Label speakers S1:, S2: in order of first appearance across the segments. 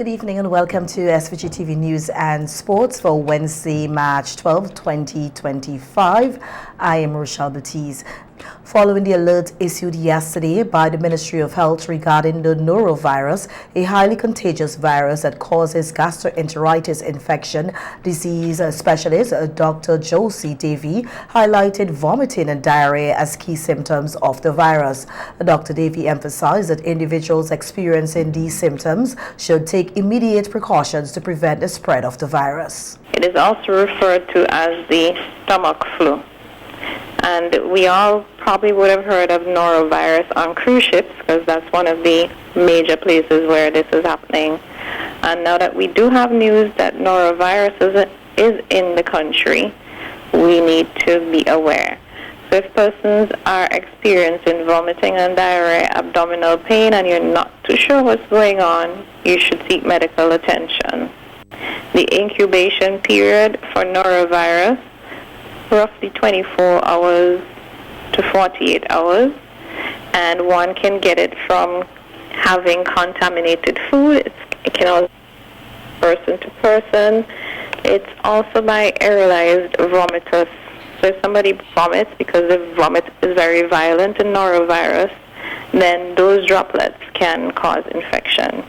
S1: Good evening and welcome to SVG-TV News and Sports for Wednesday, March 12, 2025. I am Rochelle Baptiste. Following the alert issued yesterday by the Ministry of Health regarding the Norovirus, a highly contagious virus that causes gastroenteritis infection, disease specialist Dr. Josie Davy highlighted vomiting and diarrhea as key symptoms of the virus. Dr. Davy emphasized that individuals experiencing these symptoms should take immediate precautions to prevent the spread of the virus.
S2: It is also referred to as the stomach flu. And we all probably would have heard of norovirus on cruise ships because that's one of the major places where this is happening. And now that we do have news that norovirus is in the country, we need to be aware. So if persons are experiencing vomiting and diarrhea, abdominal pain, and you're not too sure what's going on, you should seek medical attention. The incubation period for norovirus, roughly 24 hours to 48 hours, and one can get it from having contaminated food. It can also be person to person. It's also by aerolized vomitus. So if somebody vomits, because the vomit is very violent in norovirus, then those droplets can cause infection.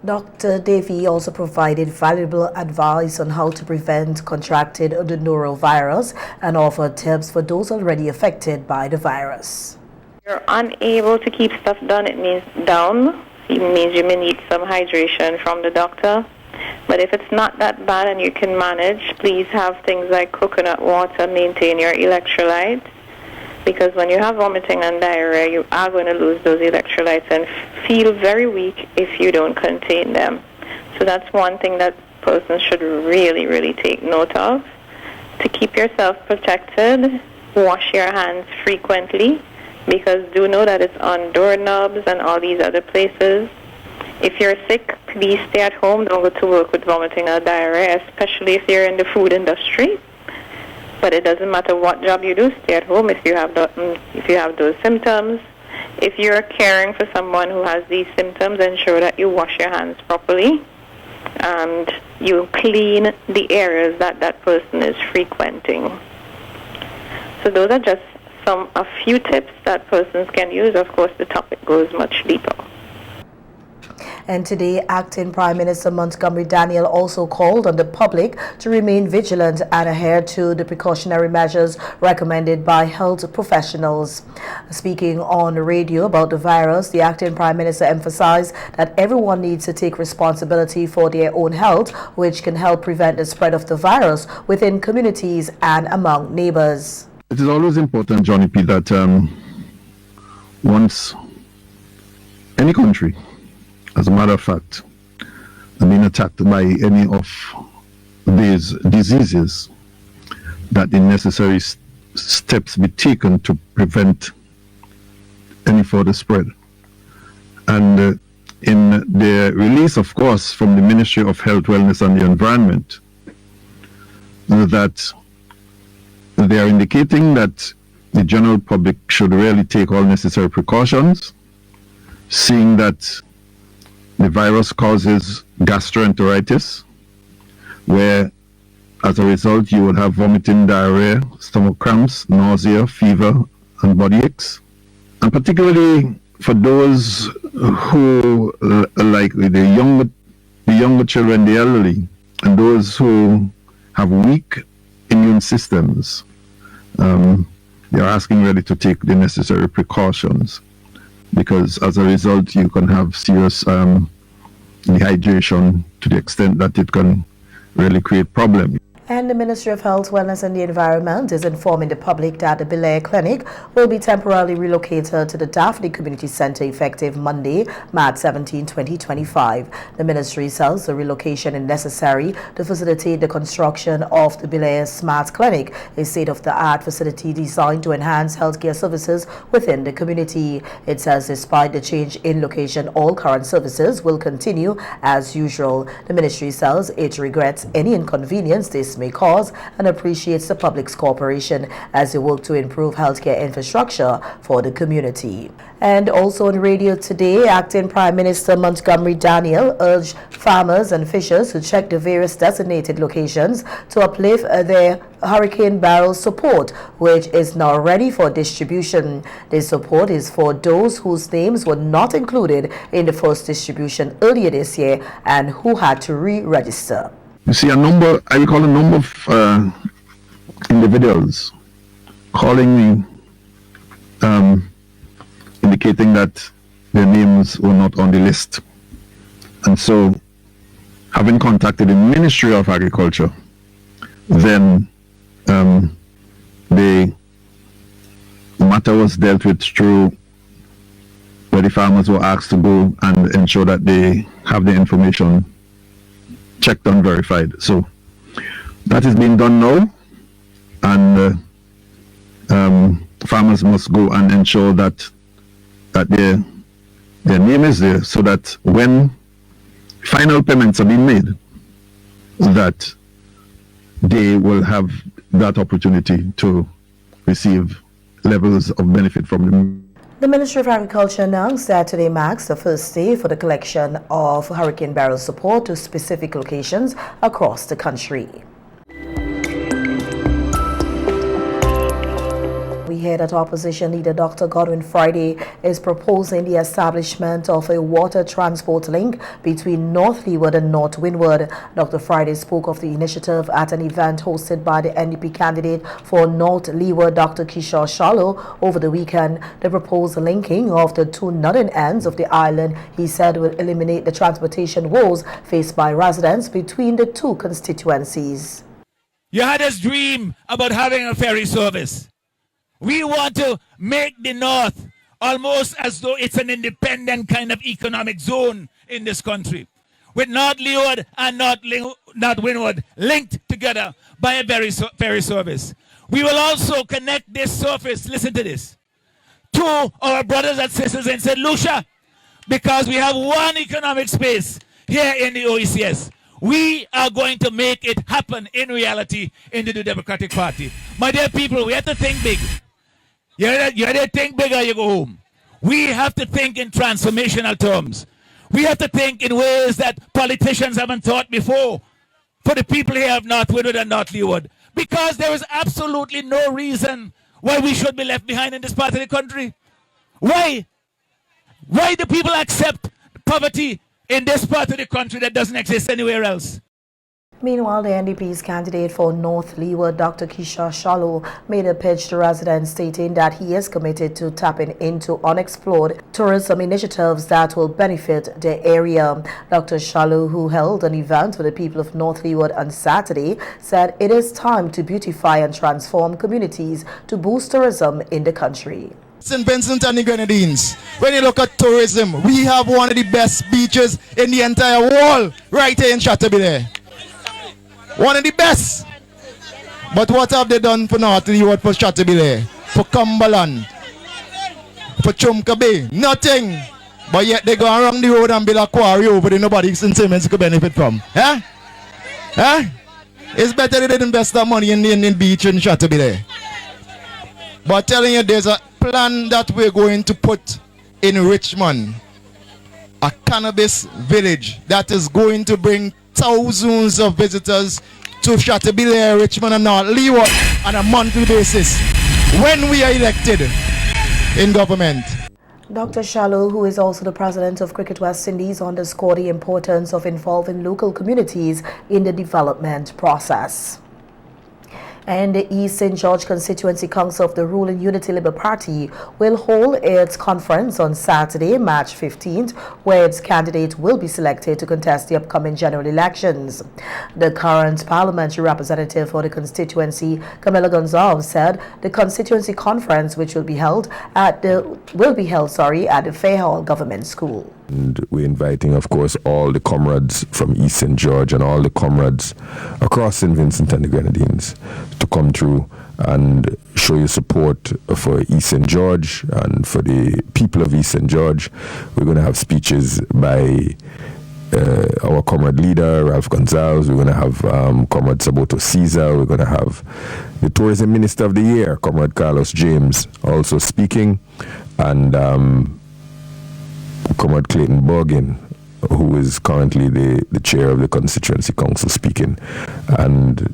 S1: Dr. Davy also provided valuable advice on how to prevent contracting the norovirus and offered tips for those already affected by the virus.
S2: If you're unable to keep stuff down, it means down. It means you may need some hydration from the doctor. But if it's not that bad and you can manage, please have things like coconut water, maintain your electrolytes. Because when you have vomiting and diarrhea, you are going to lose those electrolytes and feel very weak if you don't contain them. So that's one thing that persons should really take note of. To keep yourself protected, wash your hands frequently, because do know that it's on doorknobs and all these other places. If you're sick, please stay at home. Don't go to work with vomiting or diarrhea, especially if you're in the food industry. But it doesn't matter what job you do, stay at home if you have those symptoms. If you're caring for someone who has these symptoms, ensure that you wash your hands properly and you clean the areas that that person is frequenting. So those are just a few tips that persons can use. Of course, the topic goes much deeper.
S1: And today, Acting Prime Minister Montgomery Daniel also called on the public to remain vigilant and adhere to the precautionary measures recommended by health professionals. Speaking on the radio about the virus, the Acting Prime Minister emphasized that everyone needs to take responsibility for their own health, which can help prevent the spread of the virus within communities and among neighbors.
S3: It is always important, Johnny P., that once any country, as a matter of fact, have been attacked by any of these diseases, that the necessary steps be taken to prevent any further spread. And in the release, of course, from the Ministry of Health, Wellness and the Environment, that they are indicating that the general public should really take all necessary precautions, seeing that the virus causes gastroenteritis, where as a result you would have vomiting, diarrhea, stomach cramps, nausea, fever, and body aches. And particularly for those who, like the younger children, the elderly, and those who have weak immune systems, they are asking really to take the necessary precautions, because as a result you can have serious dehydration to the extent that it can really create problems.
S1: And the Ministry of Health, Wellness and the Environment is informing the public that the Beryl Clinic will be temporarily relocated to the Daphne Community Center effective Monday, March 17, 2025. The ministry says the relocation is necessary to facilitate the construction of the Beryl Smart Clinic, a state-of-the-art facility designed to enhance healthcare services within the community. It says despite the change in location, all current services will continue as usual. The ministry says it regrets any inconvenience this may cause and appreciates the public's cooperation as they work to improve healthcare infrastructure for the community. And also on radio today, Acting Prime Minister Montgomery Daniel urged farmers and fishers to check the various designated locations to uplift their Hurricane Beryl support, which is now ready for distribution. This support is for those whose names were not included in the first distribution earlier this year and who had to re-register.
S3: You see, I recall a number of individuals calling me, indicating that their names were not on the list. And so, having contacted the Ministry of Agriculture, then the matter was dealt with through where the farmers were asked to go and ensure that they have the information checked and verified. So that is being done now, and farmers must go and ensure that their name is there, so that when final payments are being made, that they will have that opportunity to receive levels of benefit from them.
S1: The Ministry of Agriculture announced that today marks the first day for the collection of Hurricane Beryl support to specific locations across the country. We hear that opposition leader Dr. Godwin Friday is proposing the establishment of a water transport link between North Leeward and North Windward. Dr. Friday spoke of the initiative at an event hosted by the NDP candidate for North Leeward, Dr. Kishore Shallow, over the weekend. The proposed linking of the two northern ends of the island, he said, will eliminate the transportation woes faced by residents between the two constituencies.
S4: You had this dream about having a ferry service. We want to make the North almost as though it's an independent kind of economic zone in this country, with North Leeward and North Windward linked together by a ferry service. We will also connect this surface, listen to this, to our brothers and sisters in St. Lucia, because we have one economic space here in the OECS. We are going to make it happen in reality in the New Democratic Party. My dear people, we have to think big. You either think big or you go home. We have to think in transformational terms. We have to think in ways that politicians haven't thought before for the people here of North Windward and North Leeward. Because there is absolutely no reason why we should be left behind in this part of the country. Why? Why do people accept poverty in this part of the country that doesn't exist anywhere else?
S1: Meanwhile, the NDP's candidate for North Leeward, Dr. Kishore Shallow, made a pitch to residents stating that he is committed to tapping into unexplored tourism initiatives that will benefit the area. Dr. Shallow, who held an event for the people of North Leeward on Saturday, said it is time to beautify and transform communities to boost tourism in the country.
S5: St. Vincent and the Grenadines, when you look at tourism, we have one of the best beaches in the entire world right here in Chateaubriand. One of the best. But what have they done for North Leeward, for Chateaubriand, for Cumberland, for Chumka Bay? Nothing. But yet they go around the road and build a quarry over there nobody in St. Simmons could benefit from. Huh? Huh? It's better they didn't invest that money in the beach in Chateaubriand. But telling you, there's a plan that we're going to put in Richmond, a cannabis village that is going to bring thousands of visitors to Chateaubriand, Richmond and North Leeward on a monthly basis when we are elected in government.
S1: Dr. Shallow, who is also the president of Cricket West Indies, underscored the importance of involving local communities in the development process. And the East St. George Constituency Council of the ruling Unity Labour Party will hold its conference on Saturday, March 15th, where its candidate will be selected to contest the upcoming general elections. The current parliamentary representative for the constituency, Camilla Gonzalez, said the constituency conference, which will be held at the Fair Hall Government School.
S6: And we're inviting, of course, all the comrades from East St. George and all the comrades across St. Vincent and the Grenadines to come through and show your support for East St. George and for the people of East St. George. We're going to have speeches by our comrade leader, Ralph Gonzalez. We're going to have Comrade Saboto Caesar. We're going to have the Tourism Minister of the Year, Comrade Carlos James, also speaking. And Comrade Clayton Borgin, who is currently the chair of the Constituency Council, speaking. And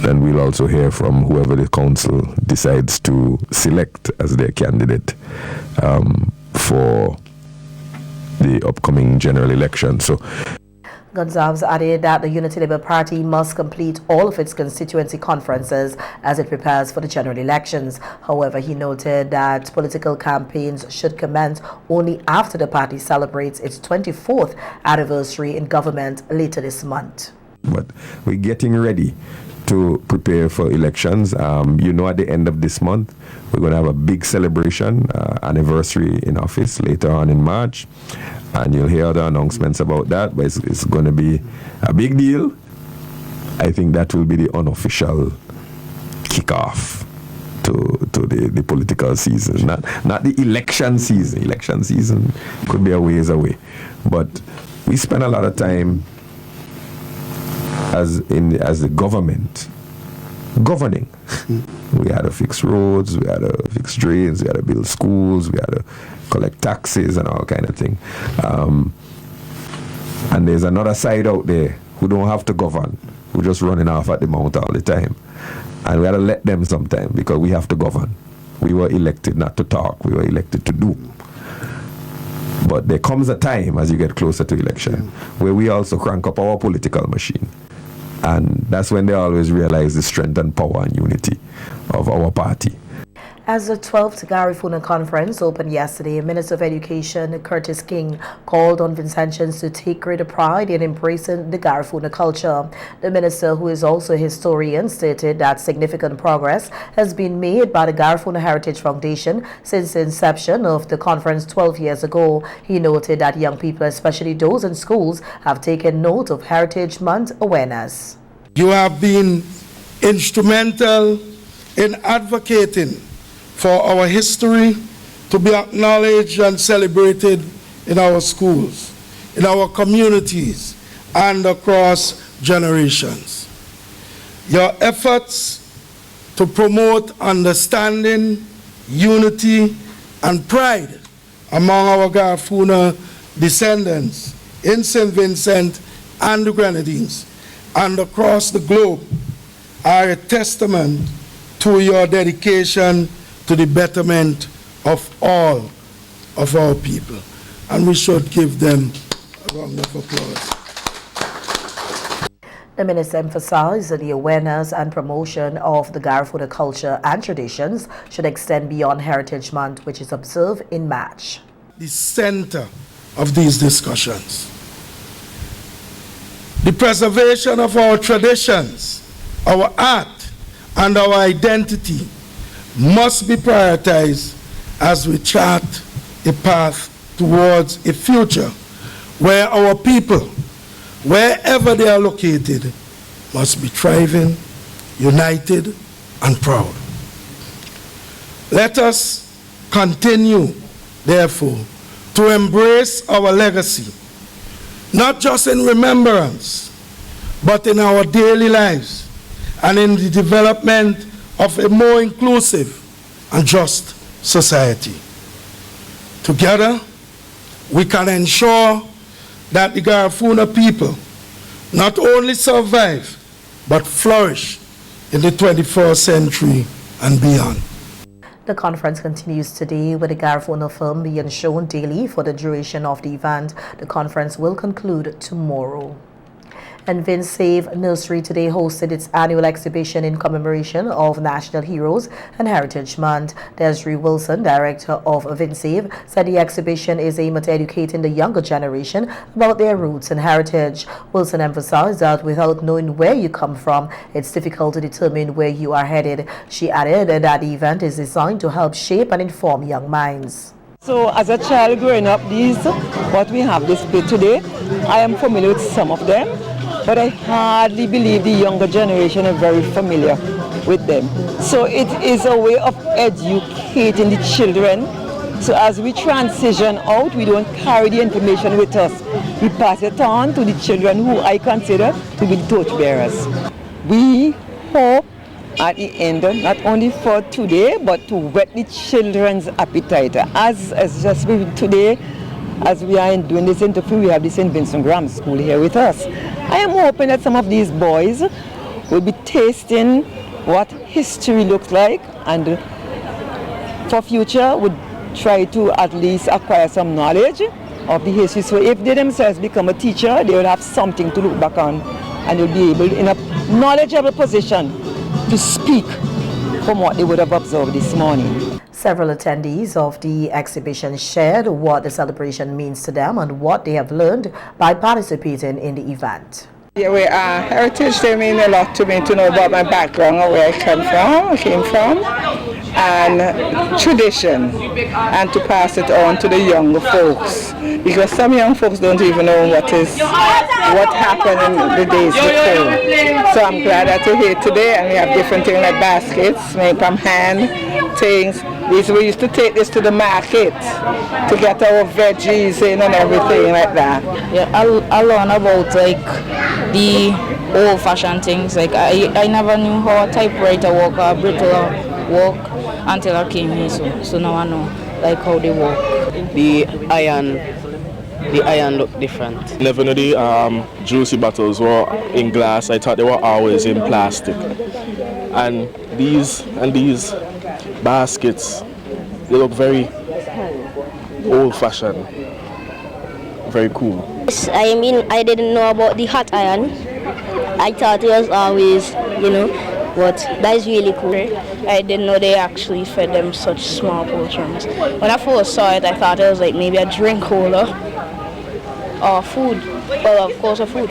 S6: then we'll also hear from whoever the council decides to select as their candidate for the upcoming general election. So
S1: Gonzalez added that the Unity Labour Party must complete all of its constituency conferences as it prepares for the general elections. However, he noted that political campaigns should commence only after the party celebrates its 24th anniversary in government later this month.
S6: But we're getting ready to prepare for elections. At the end of this month, we're going to have a big celebration, anniversary in office later on in March. And you'll hear other announcements about that, but it's going to be a big deal. I think that will be the unofficial kickoff to the political season, not the election season. Election season could be a ways away. But we spend a lot of time as the government governing. We had to fix roads, we had to fix drains, we had to build schools, we had to collect taxes and all kind of thing. And there's another side out there who don't have to govern, who just running off at the mouth all the time. And we had to let them sometime because we have to govern. We were elected not to talk, we were elected to do. But there comes a time as you get closer to election where we also crank up our political machine. And that's when they always realize the strength and power and unity of our party.
S1: As the 12th Garifuna conference opened yesterday, Minister of Education Curtis King called on Vincentians to take greater pride in embracing the Garifuna culture. The minister, who is also a historian, stated that significant progress has been made by the Garifuna Heritage Foundation since the inception of the conference 12 years ago. He noted that young people, especially those in schools, have taken note of Heritage Month awareness.
S7: You have been instrumental in advocating for our history to be acknowledged and celebrated in our schools, in our communities, and across generations. Your efforts to promote understanding, unity, and pride among our Garifuna descendants in St. Vincent and the Grenadines and across the globe are a testament to your dedication to the betterment of all of our people. And we should give them a round of applause.
S1: The minister emphasized that the awareness and promotion of the Garifuna culture and traditions should extend beyond Heritage Month, which is observed in March.
S7: The center of these discussions. The preservation of our traditions, our art, and our identity must be prioritized as we chart a path towards a future where our people, wherever they are located, must be thriving, united, and proud. Let us continue, therefore, to embrace our legacy, not just in remembrance, but in our daily lives and in the development of a more inclusive and just society. Together, we can ensure that the Garifuna people not only survive, but flourish in the 21st century and beyond.
S1: The conference continues today with the Garifuna film being shown daily for the duration of the event. The conference will conclude tomorrow. And Vinsave Nursery today hosted its annual exhibition in commemoration of National Heroes and Heritage Month. Desiree Wilson, director of Vinsave, said the exhibition is aimed at educating the younger generation about their roots and heritage. Wilson emphasized that without knowing where you come from, it's difficult to determine where you are headed. She added that the event is designed to help shape and inform young minds.
S8: So as a child growing up, what we have displayed today, I am familiar with some of them, but I hardly believe the younger generation are very familiar with them. So it is a way of educating the children So as we transition out, we don't carry the information with us. We pass it on to the children who I consider to be the torchbearers. We hope at the end, not only for today, but to whet the children's appetite. As just today, as we are doing this interview, we have the St. Vincent Grammar School here with us. I am hoping that some of these boys will be tasting what history looks like, and for future would try to at least acquire some knowledge of the history. So if they themselves become a teacher, they will have something to look back on, and they'll be able, in a knowledgeable position, to speak from what they would have observed this morning.
S1: Several attendees of the exhibition shared what the celebration means to them and what they have learned by participating in the event.
S9: Yeah, heritage, they mean a lot to me, to know about my background and where I came from, and tradition, and to pass it on to the younger folks, because some young folks don't even know what happened in the days before. So I'm glad that we're here today, and we have different things like baskets made from hand, things. We used to take this to the market to get our veggies in and everything like that.
S10: Yeah, I learned about like the old-fashioned things. Like I never knew how a typewriter work or a brittle work until I came here. So now I know like how they work.
S11: The iron looked different.
S12: Never knew the juicy bottles were in glass. I thought they were always in plastic. And these baskets, they look very old-fashioned, very cool.
S13: I mean, I didn't know about the hot iron. I thought it was always, but that is really cool.
S10: I didn't know they actually fed them such small portions. When I first saw it, I thought it was like maybe a drink holder or food. Well, of course, a food.